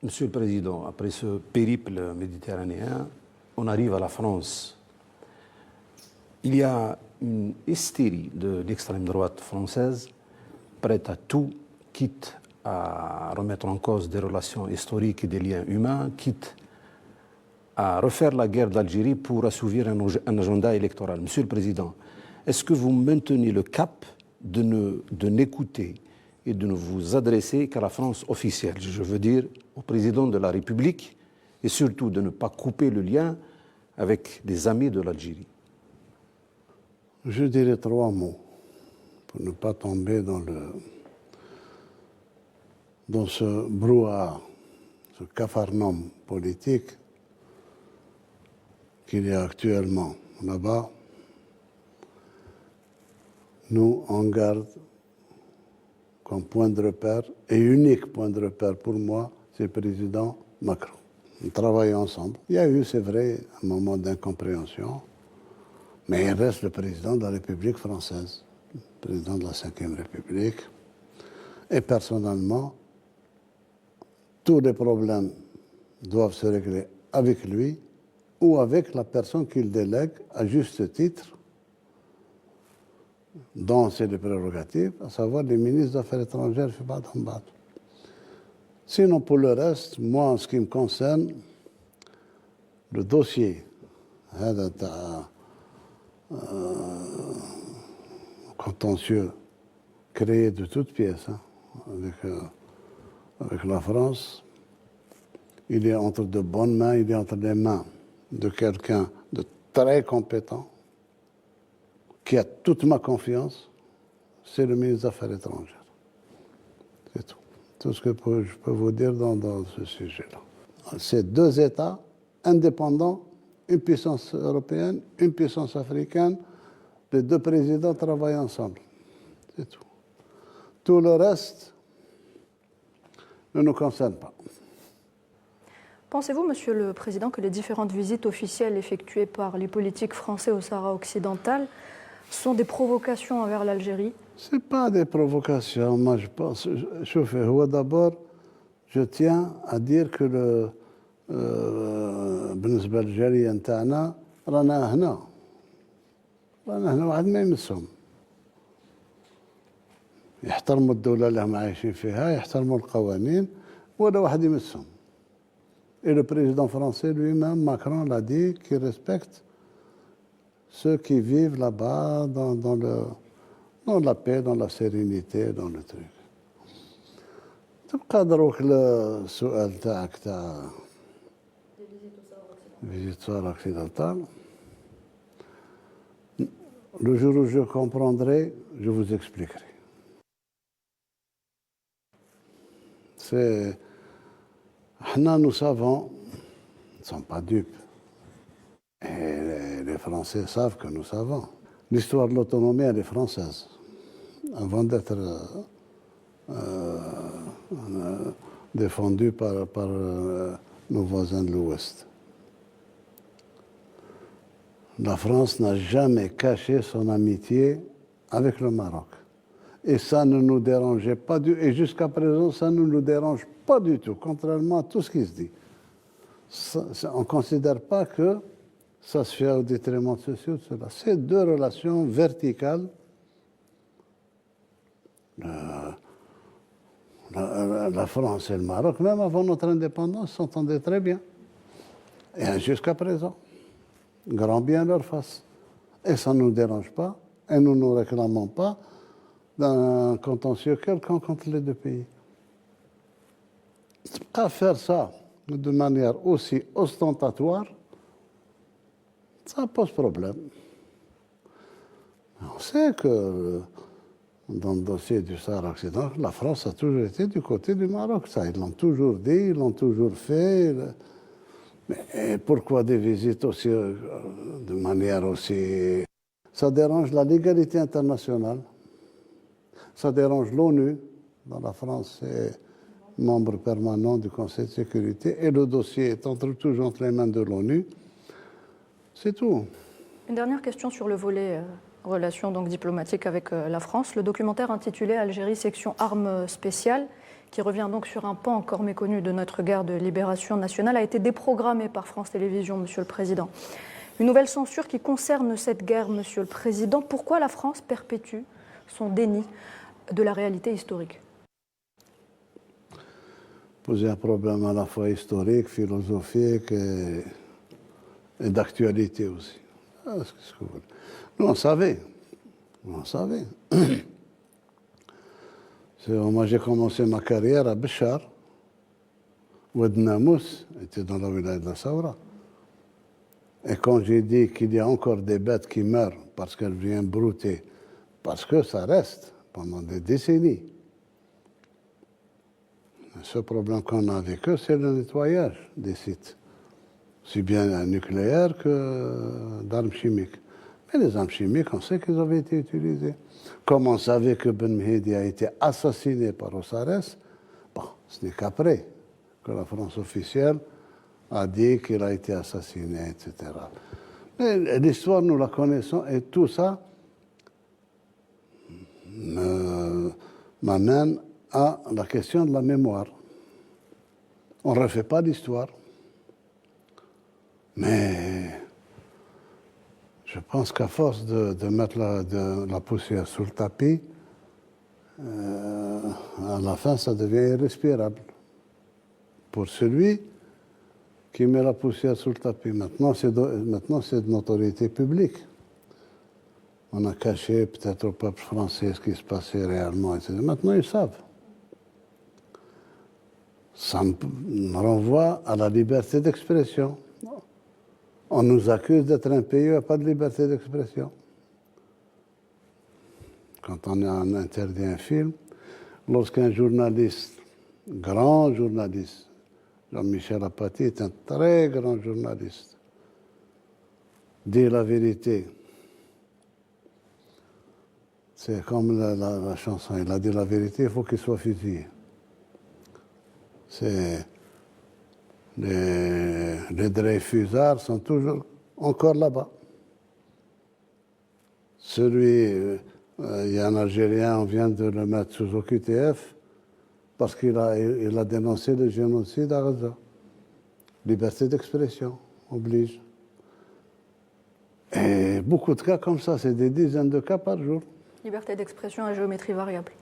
Monsieur le Président, après ce périple méditerranéen, on arrive à la France. Il y a une hystérie de l'extrême droite française prête à tout, quitte à remettre en cause des relations historiques et des liens humains, quitte à refaire la guerre d'Algérie pour assouvir un agenda électoral. Monsieur le Président, est-ce que vous maintenez le cap de n'écouter et de ne vous adresser qu'à la France officielle, je veux dire au Président de la République, et surtout de ne pas couper le lien avec des amis de l'Algérie? Je dirais 3 mots pour ne pas tomber dans ce brouhaha, ce capharnaüm politique qu'il y a actuellement là-bas. Nous, on garde comme point de repère, et unique point de repère pour moi, c'est le président Macron. Nous travaillons ensemble. Il y a eu, c'est vrai, un moment d'incompréhension, mais il reste le président de la République française, le président de la Ve République. Et personnellement, tous les problèmes doivent se régler avec lui ou avec la personne qu'il délègue à juste titre dans ses prérogatives, à savoir les ministres des Affaires étrangères, Sinon, pour le reste, moi, en ce qui me concerne, le dossier contentieux créé de toutes pièces avec la France, il est entre de bonnes mains, il est entre les mains de quelqu'un de très compétent, qui a toute ma confiance, c'est le ministre des Affaires étrangères. C'est tout. Tout ce que je peux vous dire dans ce sujet-là. C'est 2 États indépendants, une puissance européenne, une puissance africaine. Les 2 présidents travaillent ensemble. C'est tout. Tout le reste ne nous concerne pas. Pensez-vous, Monsieur le Président, que les différentes visites officielles effectuées par les politiques français au Sahara occidental sont des provocations envers l'Algérie? Ce n'est pas des provocations. Moi, je pense. D'abord, je tiens à dire que بالنسبة للجالية نتاعنا رانا هنا واحد ما يمسهم. يحترموا الدولة اللي هم عايشين فيها، يحترموا القوانين، ولا واحد يمسهم. Et le président français lui-même, Macron, l'a dit, qu'il respecte ceux qui vivent là-bas dans la paix, dans la sérénité, dans le truc. تبقى دروك السؤال تاعك تاع visite au Sahara occidental. Le jour où je comprendrai, je vous expliquerai. Nous savons, nous ne sommes pas dupes. Et les Français savent que nous savons. L'histoire de l'autonomie, elle est française. Avant d'être défendue par nos voisins de l'Ouest. La France n'a jamais caché son amitié avec le Maroc. Et ça ne nous dérangeait pas du tout. Et jusqu'à présent, ça ne nous dérange pas du tout, contrairement à tout ce qui se dit. On ne considère pas que ça se fait au détriment de ceci ou de cela. C'est 2 relations verticales. La France et le Maroc, même avant notre indépendance, s'entendaient très bien. Et jusqu'à présent. Grand bien leur face. Et ça ne nous dérange pas, et nous ne nous réclamons pas d'un contentieux quelconque entre les 2 pays. À faire ça de manière aussi ostentatoire, ça pose problème. On sait que dans le dossier du Sahara occidental, la France a toujours été du côté du Maroc. Ça, ils l'ont toujours dit, ils l'ont toujours fait. Mais pourquoi des visites aussi, de manière aussi... Ça dérange la légalité internationale. Ça dérange l'ONU. Dans la France, c'est membre permanent du Conseil de sécurité. Et le dossier est toujours entre les mains de l'ONU. C'est tout. Une dernière question sur le volet relations donc, diplomatiques avec la France. Le documentaire intitulé « Algérie, section armes spéciales » qui revient donc sur un pan encore méconnu de notre guerre de libération nationale, a été déprogrammée par France Télévisions, Monsieur le Président. Une nouvelle censure qui concerne cette guerre, Monsieur le Président. Pourquoi la France perpétue son déni de la réalité historique? Poser un problème à la fois historique, philosophique et d'actualité aussi. Ah, ce que vous voulez. Nous, on savait. On savait. Moi, j'ai commencé ma carrière à Béchar, où Namous était dans la wilaya de la Saoura. Et quand j'ai dit qu'il y a encore des bêtes qui meurent parce qu'elles viennent brouter, parce que ça reste pendant des décennies. Ce problème qu'on a avec eux, c'est le nettoyage des sites, aussi bien nucléaires que d'armes chimiques. Mais les armes chimiques, on sait qu'ils avaient été utilisées. Comme on savait que Ben Mehdi a été assassiné par Osiris, bon, ce n'est qu'après que la France officielle a dit qu'il a été assassiné, etc. Mais l'histoire, nous la connaissons, et tout ça m'amène à la question de la mémoire. On ne refait pas l'histoire, mais je pense qu'à force de mettre de la poussière sur le tapis, à la fin, ça devient irrespirable. Pour celui qui met la poussière sur le tapis. Maintenant, c'est de notoriété publique. On a caché peut-être au peuple français ce qui se passait réellement, etc. Maintenant, ils savent. Ça me renvoie à la liberté d'expression. On nous accuse d'être un pays où il n'y a pas de liberté d'expression. Quand on interdit un film, lorsqu'un journaliste, grand journaliste, Jean-Michel Apathy est un très grand journaliste, dit la vérité. C'est comme la chanson, il a dit la vérité, il faut qu'il soit fusillé. Les Dreyfusards sont toujours encore là-bas. Il y a un Algérien, on vient de le mettre sous OQTF parce qu'il a dénoncé le génocide à Gaza. Liberté d'expression oblige. Et beaucoup de cas comme ça, c'est des dizaines de cas par jour. Liberté d'expression à géométrie variable.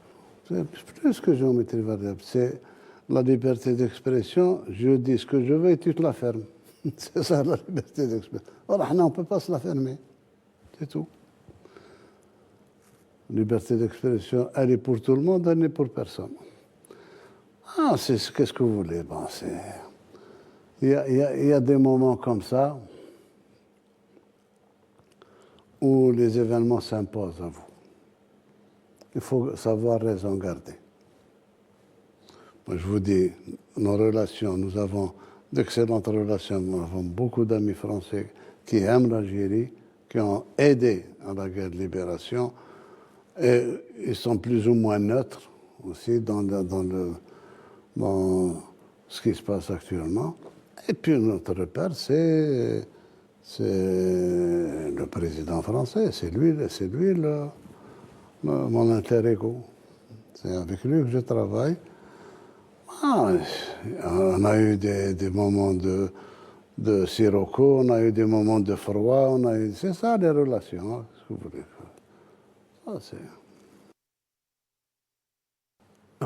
C'est plus que géométrie variable. C'est la liberté d'expression, je dis ce que je veux et tu te la fermes. C'est ça la liberté d'expression. Alors, on ne peut pas se la fermer. C'est tout. La liberté d'expression, elle est pour tout le monde, elle n'est pour personne. Ah, qu'est-ce que vous voulez? Bon, il y a des moments comme ça où les événements s'imposent à vous. Il faut savoir raison garder. Moi, je vous dis, nos relations, nous avons d'excellentes relations. Nous avons beaucoup d'amis français qui aiment l'Algérie, qui ont aidé à la guerre de libération. Et ils sont plus ou moins neutres aussi dans ce qui se passe actuellement. Et puis notre repère, c'est le président français. C'est lui mon alter ego. C'est avec lui que je travaille. On a eu des moments de sirocco, on a eu des moments de froid, c'est ça les relations, hein, ce que vous voulez.